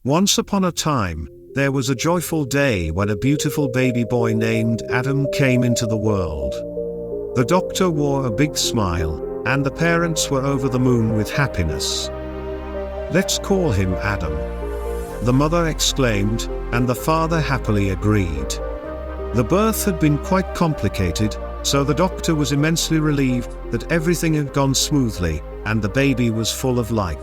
Once upon a time, there was a joyful day when a beautiful baby boy named Adam came into the world. The doctor wore a big smile, and the parents were over the moon with happiness. "Let's call him Adam," the mother exclaimed, and the father happily agreed. The birth had been quite complicated, so the doctor was immensely relieved that everything had gone smoothly, and the baby was full of life.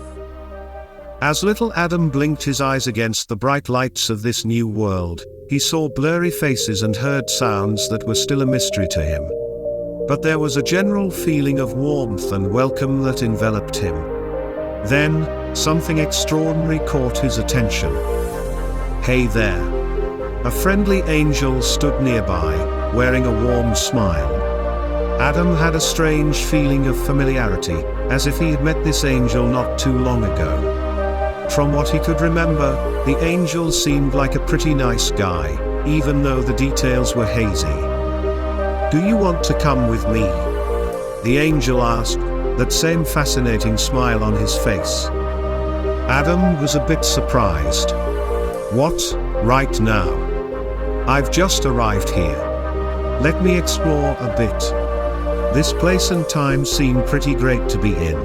As little Adam blinked his eyes against the bright lights of this new world, he saw blurry faces and heard sounds that were still a mystery to him. But there was a general feeling of warmth and welcome that enveloped him. Then, something extraordinary caught his attention. "Hey there!" A friendly angel stood nearby, wearing a warm smile. Adam had a strange feeling of familiarity, as if he had met this angel not too long ago. From what he could remember, the angel seemed like a pretty nice guy, even though the details were hazy. "Do you want to come with me?" the angel asked, that same fascinating smile on his face. Adam was a bit surprised. "What, right now? I've just arrived here. Let me explore a bit. This place and time seem pretty great to be in."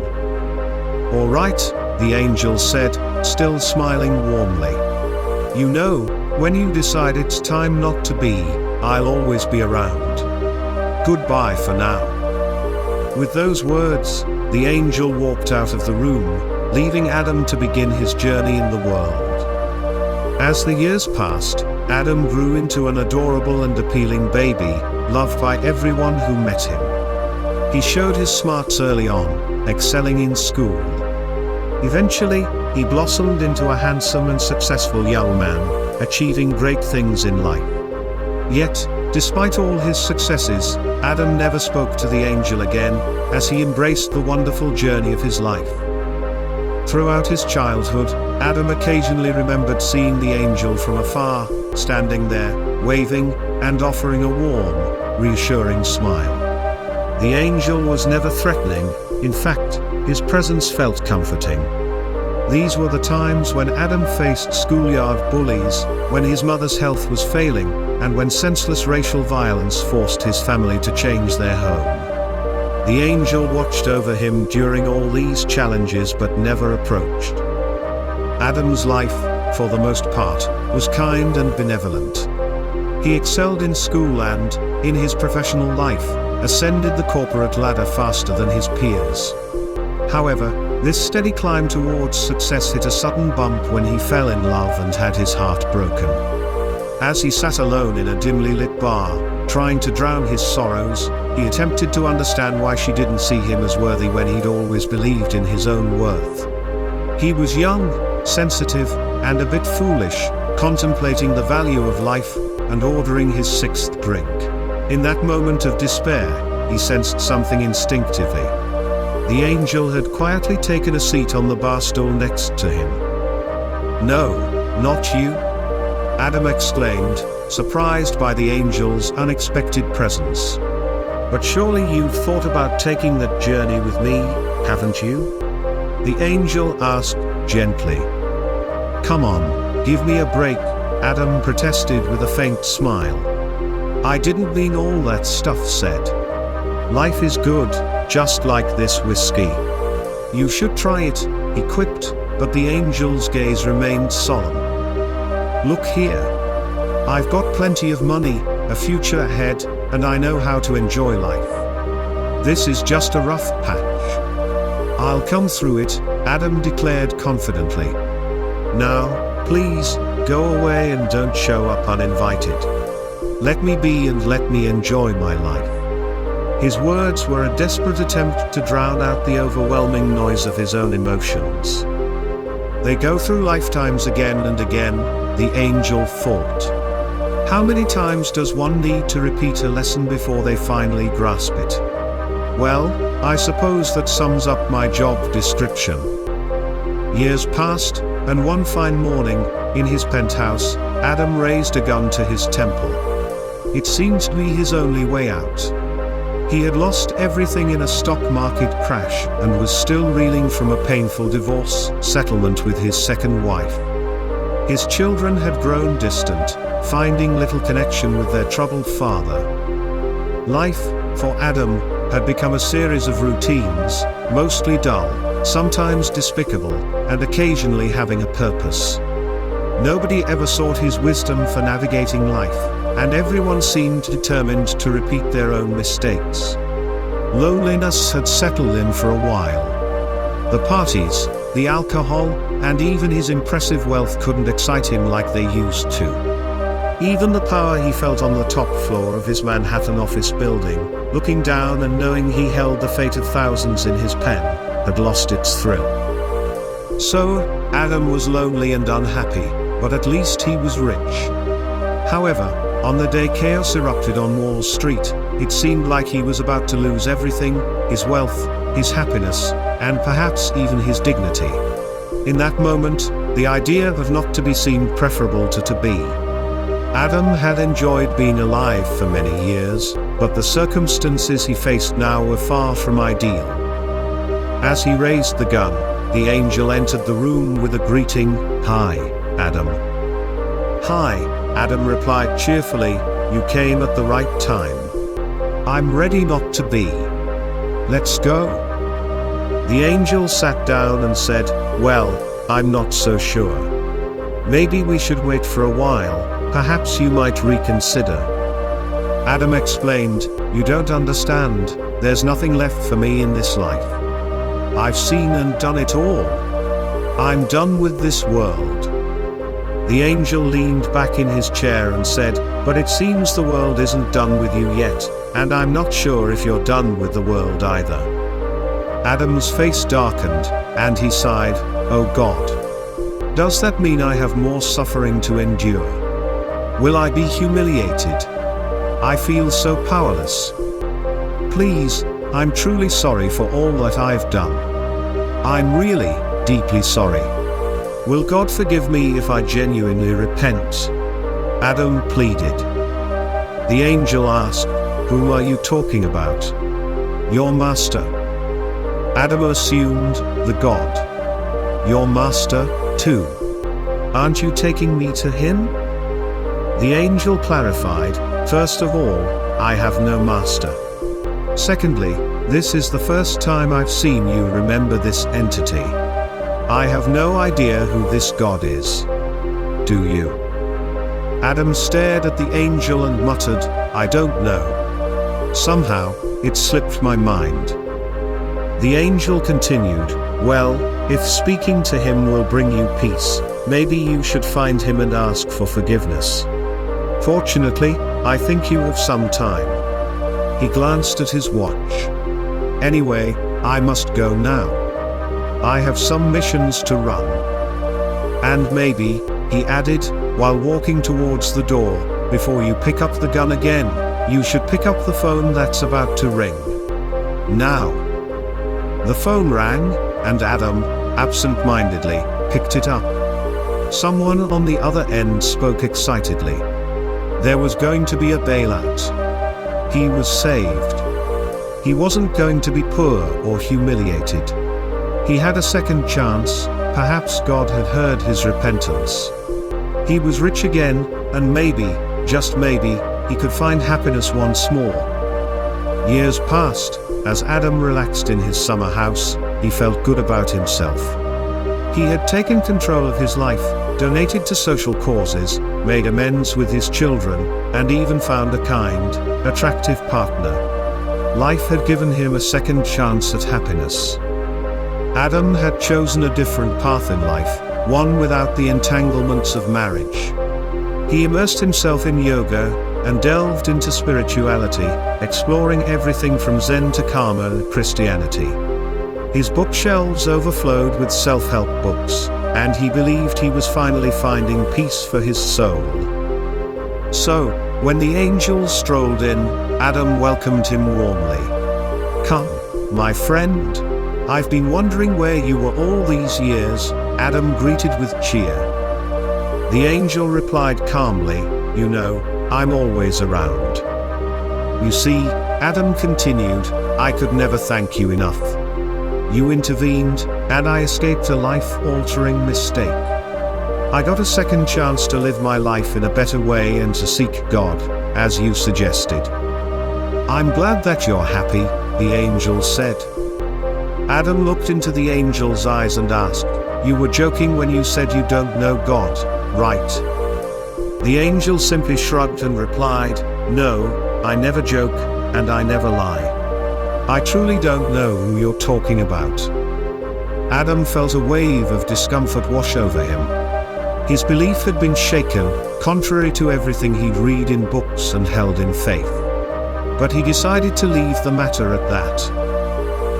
"All right," the angel said, still smiling warmly. "You know, when you decide it's time not to be, I'll always be around. Goodbye for now." With those words, the angel walked out of the room, leaving Adam to begin his journey in the world. As the years passed, Adam grew into an adorable and appealing baby, loved by everyone who met him. He showed his smarts early on, excelling in school. Eventually, he blossomed into a handsome and successful young man, achieving great things in life. Yet, despite all his successes, Adam never spoke to the angel again, as he embraced the wonderful journey of his life. Throughout his childhood, Adam occasionally remembered seeing the angel from afar, standing there, waving, and offering a warm, reassuring smile. The angel was never threatening, in fact, his presence felt comforting. These were the times when Adam faced schoolyard bullies, when his mother's health was failing, and when senseless racial violence forced his family to change their home. The angel watched over him during all these challenges but never approached. Adam's life, for the most part, was kind and benevolent. He excelled in school and, in his professional life, ascended the corporate ladder faster than his peers. However, this steady climb towards success hit a sudden bump when he fell in love and had his heart broken. As he sat alone in a dimly lit bar, trying to drown his sorrows, he attempted to understand why she didn't see him as worthy when he'd always believed in his own worth. He was young, sensitive, and a bit foolish, contemplating the value of life and ordering his sixth drink. In that moment of despair, he sensed something instinctively. The angel had quietly taken a seat on the bar stool next to him. "No, not you," Adam exclaimed, surprised by the angel's unexpected presence. "But surely you've thought about taking that journey with me, haven't you?" the angel asked gently. "Come on, give me a break," Adam protested with a faint smile. "I didn't mean all that stuff said. Life is good, just like this whiskey. You should try it," he quipped, but the angel's gaze remained solemn. "Look here. I've got plenty of money, a future ahead, and I know how to enjoy life. This is just a rough patch. I'll come through it," Adam declared confidently. "Now, please, go away and don't show up uninvited. Let me be and let me enjoy my life." His words were a desperate attempt to drown out the overwhelming noise of his own emotions. They go through lifetimes again and again, the angel thought. How many times does one need to repeat a lesson before they finally grasp it? Well, I suppose that sums up my job description. Years passed, and one fine morning, in his penthouse, Adam raised a gun to his temple. It seemed to be his only way out. He had lost everything in a stock market crash and was still reeling from a painful divorce settlement with his second wife. His children had grown distant, finding little connection with their troubled father. Life, for Adam, had become a series of routines, mostly dull, sometimes despicable, and occasionally having a purpose. Nobody ever sought his wisdom for navigating life, and everyone seemed determined to repeat their own mistakes. Loneliness had settled in for a while. The parties, the alcohol, and even his impressive wealth couldn't excite him like they used to. Even the power he felt on the top floor of his Manhattan office building, looking down and knowing he held the fate of thousands in his pen, had lost its thrill. So, Adam was lonely and unhappy, but at least he was rich. However, on the day chaos erupted on Wall Street, it seemed like he was about to lose everything: his wealth, his happiness, and perhaps even his dignity. In that moment, the idea of not to be seemed preferable to be. Adam had enjoyed being alive for many years, but the circumstances he faced now were far from ideal. As he raised the gun, the angel entered the room with a greeting, "Hi, Adam." "Hi," Adam replied cheerfully, "you came at the right time. I'm ready not to be. Let's go." The angel sat down and said, "Well, I'm not so sure. Maybe we should wait for a while, perhaps you might reconsider." Adam explained, "You don't understand, there's nothing left for me in this life. I've seen and done it all. I'm done with this world." The angel leaned back in his chair and said, "But it seems the world isn't done with you yet, and I'm not sure if you're done with the world either." Adam's face darkened, and he sighed, "Oh God. Does that mean I have more suffering to endure? Will I be humiliated? I feel so powerless. Please, I'm truly sorry for all that I've done. I'm really, deeply sorry. Will God forgive me if I genuinely repent?" Adam pleaded. The angel asked, "Whom are you talking about?" "Your master." Adam assumed, "The God. Your master, too. Aren't you taking me to him?" The angel clarified, "First of all, I have no master. Secondly, this is the first time I've seen you remember this entity. I have no idea who this God is. Do you?" Adam stared at the angel and muttered, "I don't know. Somehow, it slipped my mind." The angel continued, "Well, if speaking to him will bring you peace, maybe you should find him and ask for forgiveness. Fortunately, I think you have some time." He glanced at his watch. "Anyway, I must go now. I have some missions to run. And maybe," he added, while walking towards the door, "before you pick up the gun again, you should pick up the phone that's about to ring. Now." The phone rang, and Adam, absent-mindedly, picked it up. Someone on the other end spoke excitedly. There was going to be a bailout. He was saved. He wasn't going to be poor or humiliated. He had a second chance. Perhaps God had heard his repentance. He was rich again, and maybe, just maybe, he could find happiness once more. Years passed. As Adam relaxed in his summer house, he felt good about himself. He had taken control of his life, donated to social causes, made amends with his children, and even found a kind, attractive partner. Life had given him a second chance at happiness. Adam had chosen a different path in life, one without the entanglements of marriage. He immersed himself in yoga and delved into spirituality, exploring everything from Zen to Karma and Christianity. His bookshelves overflowed with self-help books, and he believed he was finally finding peace for his soul. So, when the angels strolled in, Adam welcomed him warmly. "Come, my friend. I've been wondering where you were all these years," Adam greeted with cheer. The angel replied calmly, "You know, I'm always around." "You see," Adam continued, "I could never thank you enough. You intervened, and I escaped a life-altering mistake. I got a second chance to live my life in a better way and to seek God, as you suggested. I'm glad that you're happy, the angel said. Adam looked into the angel's eyes and asked, "You were joking when you said you don't know God, right?" The angel simply shrugged and replied, "No, I never joke, and I never lie. I truly don't know who you're talking about." Adam felt a wave of discomfort wash over him. His belief had been shaken, contrary to everything he'd read in books and held in faith. But he decided to leave the matter at that.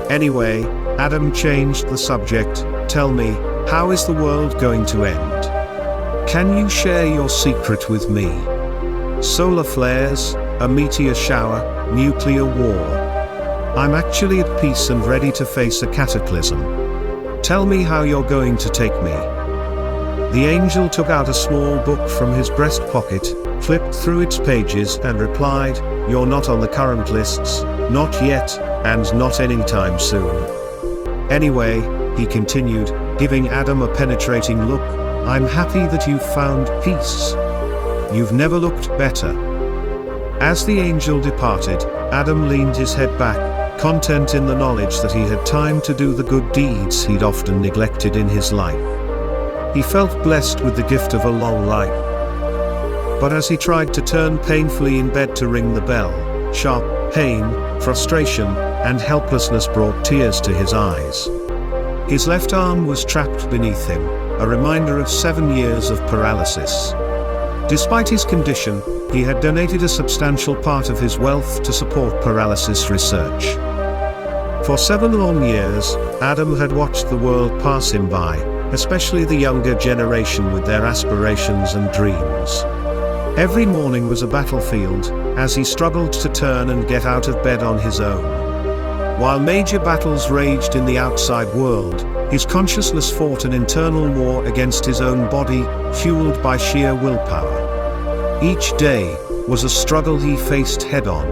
Anyway, Adam changed the subject. "Tell me, how is the world going to end? Can you share your secret with me? Solar flares, a meteor shower, nuclear war. I'm actually at peace and ready to face a cataclysm. Tell me how you're going to take me." The angel took out a small book from his breast pocket, flipped through its pages and replied, "You're not on the current lists, not yet, and not anytime soon. Anyway," he continued, giving Adam a penetrating look, "I'm happy that you've found peace. You've never looked better." As the angel departed, Adam leaned his head back, content in the knowledge that he had time to do the good deeds he'd often neglected in his life. He felt blessed with the gift of a long life. But as he tried to turn painfully in bed to ring the bell, sharp pain, frustration, and helplessness brought tears to his eyes. His left arm was trapped beneath him, a reminder of 7 years of paralysis. Despite his condition, he had donated a substantial part of his wealth to support paralysis research. For 7 long years, Adam had watched the world pass him by, especially the younger generation with their aspirations and dreams. Every morning was a battlefield, as he struggled to turn and get out of bed on his own. While major battles raged in the outside world, his consciousness fought an internal war against his own body, fueled by sheer willpower. Each day was a struggle he faced head-on.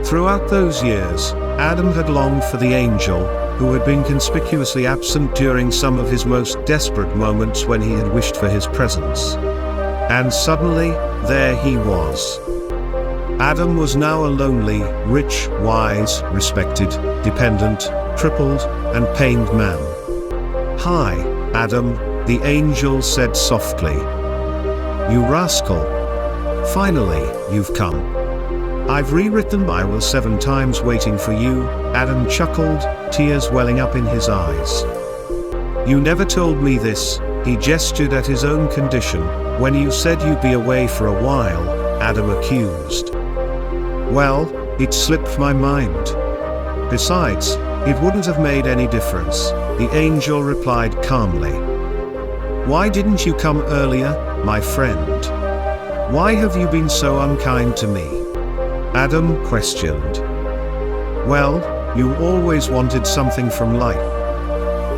Throughout those years, Adam had longed for the angel, who had been conspicuously absent during some of his most desperate moments when he had wished for his presence. And suddenly, there he was. Adam was now a lonely, rich, wise, respected, dependent, crippled, and pained man. "Hi, Adam," the angel said softly. "You rascal. Finally, you've come. I've rewritten my will 7 times waiting for you," Adam chuckled, tears welling up in his eyes. "You never told me this," he gestured at his own condition, "when you said you'd be away for a while," Adam accused. "Well, it slipped my mind. Besides, it wouldn't have made any difference," the angel replied calmly. "Why didn't you come earlier, my friend? Why have you been so unkind to me?" Adam questioned. "Well, you always wanted something from life.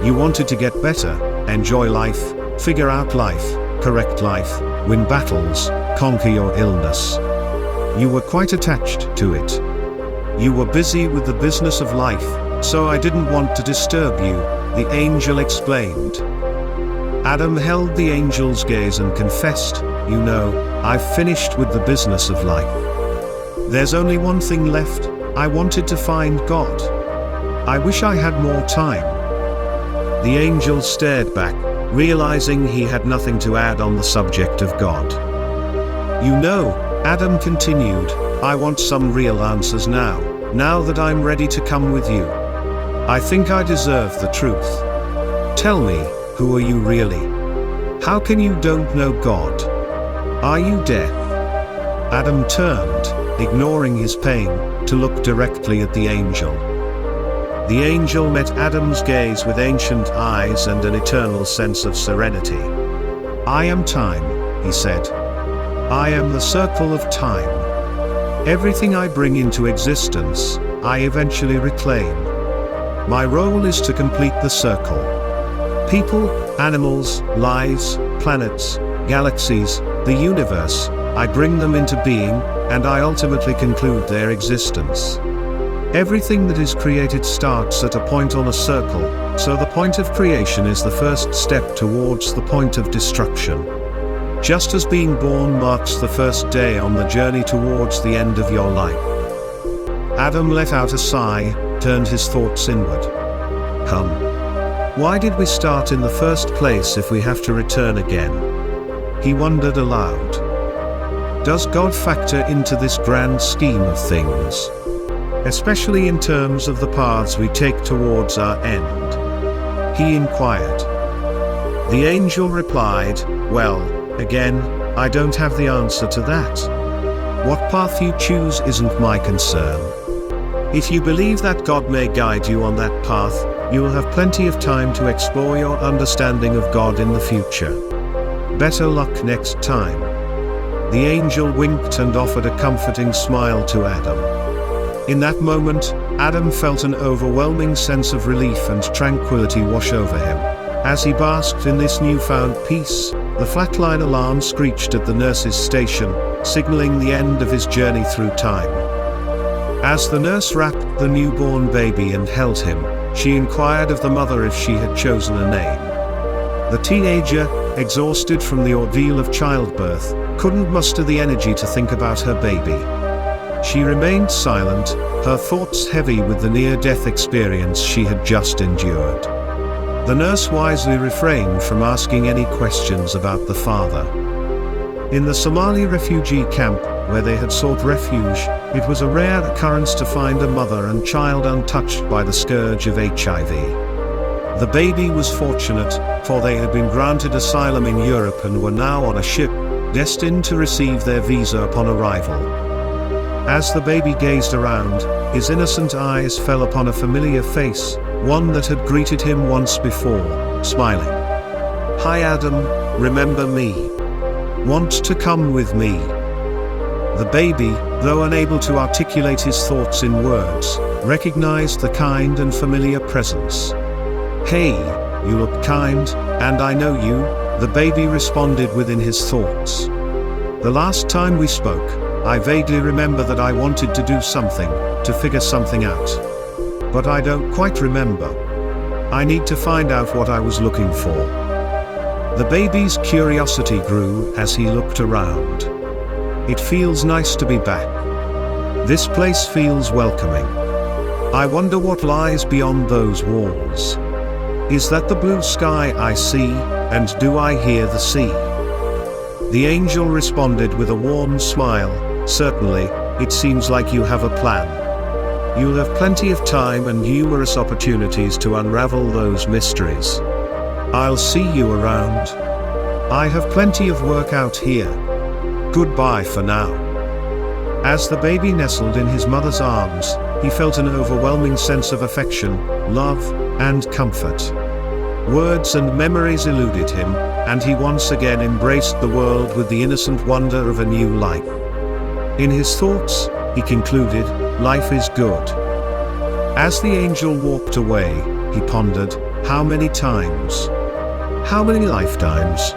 You wanted to get better, enjoy life, figure out life, correct life, win battles, conquer your illness. You were quite attached to it. You were busy with the business of life, so I didn't want to disturb you," the angel explained. Adam held the angel's gaze and confessed, "You know, I've finished with the business of life. There's only one thing left. I wanted to find God. I wish I had more time." The angel stared back, realizing he had nothing to add on the subject of God. "You know," Adam continued, "I want some real answers now that I'm ready to come with you. I think I deserve the truth. Tell me, who are you really? How can you don't know God? Are you deaf?" Adam turned, ignoring his pain, to look directly at the angel. The angel met Adam's gaze with ancient eyes and an eternal sense of serenity. "I am time," he said. "I am the circle of time. Everything I bring into existence, I eventually reclaim. My role is to complete the circle. People, animals, lives, planets, galaxies, the universe, I bring them into being, and I ultimately conclude their existence. Everything that is created starts at a point on a circle, so the point of creation is the first step towards the point of destruction. Just as being born marks the first day on the journey towards the end of your life. Adam let out a sigh, turned his thoughts inward. Why did we start in the first place if we have to return again? He wondered aloud. Does God factor into this grand scheme of things? Especially in terms of the paths we take towards our end? He inquired. The angel replied, well, again, I don't have the answer to that. What path you choose isn't my concern. If you believe that God may guide you on that path, you will have plenty of time to explore your understanding of God in the future. Better luck next time. The angel winked and offered a comforting smile to Adam. In that moment, Adam felt an overwhelming sense of relief and tranquility wash over him. As he basked in this newfound peace, the flatline alarm screeched at the nurse's station, signaling the end of his journey through time. As the nurse wrapped the newborn baby and held him, she inquired of the mother if she had chosen a name. The teenager, exhausted from the ordeal of childbirth, couldn't muster the energy to think about her baby. She remained silent, her thoughts heavy with the near-death experience she had just endured. The nurse wisely refrained from asking any questions about the father. In the Somali refugee camp, where they had sought refuge, it was a rare occurrence to find a mother and child untouched by the scourge of HIV. The baby was fortunate, for they had been granted asylum in Europe and were now on a ship, destined to receive their visa upon arrival. As the baby gazed around, his innocent eyes fell upon a familiar face, one that had greeted him once before, smiling. Hi Adam, remember me? Want to come with me? The baby, though unable to articulate his thoughts in words, recognized the kind and familiar presence. Hey, you look kind, and I know you, the baby responded within his thoughts. The last time we spoke, I vaguely remember that I wanted to do something, to figure something out. But I don't quite remember. I need to find out what I was looking for. The baby's curiosity grew as he looked around. It feels nice to be back. This place feels welcoming. I wonder what lies beyond those walls. Is that the blue sky I see, and do I hear the sea? The angel responded with a warm smile, certainly, it seems like you have a plan. You'll have plenty of time and numerous opportunities to unravel those mysteries. I'll see you around. I have plenty of work out here. Goodbye for now. As the baby nestled in his mother's arms, he felt an overwhelming sense of affection, love, and comfort. Words and memories eluded him, and he once again embraced the world with the innocent wonder of a new life. In his thoughts, he concluded, life is good. As the angel walked away, he pondered, how many times? How many lifetimes?